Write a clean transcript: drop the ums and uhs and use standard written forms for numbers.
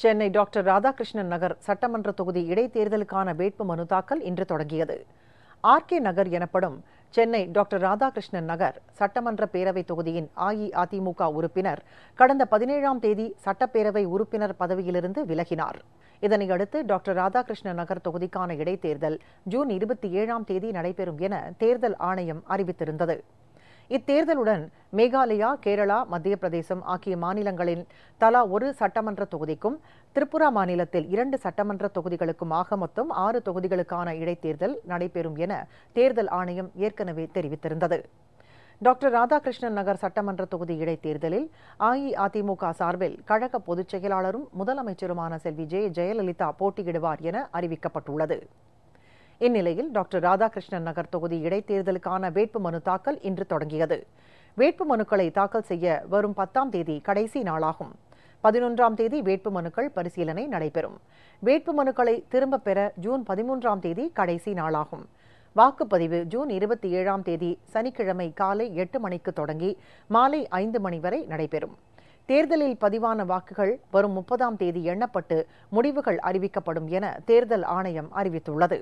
Chennai doctor Radhakrishnan நகர் சட்டமன்ற தொகுதி இடைத்தேர்தலுக்கான வேட்புமனு தாக்கல் இன்று தொடங்கியது. ஆர்கே நகர் எனப்படும் சென்னை டாக்டர் ராதாகிருஷ்ணன் நகர் சட்டமன்ற பேரவைத் தொகுதியின் அஇஅதிமுக உறுப்பினர் கடந்த 17ஆம் தேதி சட்டப்பேரவை உறுப்பினர் பதவியிலிருந்து விலகினார். இதனையடுத்து டாக்டர் ராதாகிருஷ்ணன் நகர் தொகுதிக்கான இடைத்தேர்தல் ஜூன் 27ஆம் தேதி நடைபெறும் என தேர்தல் ஆணையம் அறிவித்திருந்தது. இத்தேர்தலுடன் மேகாலயா, கேரளா, மத்திய பிரதேசம் ஆகிய மாநிலங்களில் தலா ஒரு சட்டமன்ற தொகுதிக்கும், திரிபுரா மாநிலத்தில் 2 சட்டமன்ற தொகுதிகளுக்கும் ஆக மொத்தம் 6 தொகுதிகளுக்கான இடைத்தேர்தல் நடைபெறும் என தேர்தல் ஆணையம் ஏற்கனவே தெரிவித்திருந்தது. டாக்டர் ராதாகிருஷ்ணன் நகர் சட்டமன்ற தொகுதி இடைத்தேர்தலில் அஇஅதிமுக சார்பில் கழக பொதுச் செயலாளரும் முதலமைச்சருமான செல்வி ஜெயலலிதா போட்டியிடுவார் என அறிவிக்கப்பட்டுள்ளது. இந்நிலையில் டாக்டர் ராதாகிருஷ்ணன் நகர் தொகுதி இடைத்தேர்தலுக்கான வேட்புமனு தாக்கல் இன்று தொடங்கியது. வேட்புமனுக்களை தாக்கல் செய்ய வரும் 10ஆம் தேதி கடைசி நாளாகும். 11ஆம் தேதி வேட்புமனுக்கள் பரிசீலனை நடைபெறும். வேட்புமனுக்களை திரும்பப் பெற ஜூன் 13ஆம் தேதி கடைசி நாளாகும். வாக்குப்பதிவு ஜூன் 27ஆம் தேதி சனிக்கிழமை காலை 8 மணிக்கு தொடங்கி மாலை 5 மணி வரை நடைபெறும். தேர்தலில் பதிவான வாக்குகள் வரும் 30ஆம் தேதி எண்ணப்பட்டு முடிவுகள் அறிவிக்கப்படும் என தேர்தல் ஆணையம் அறிவித்துள்ளது.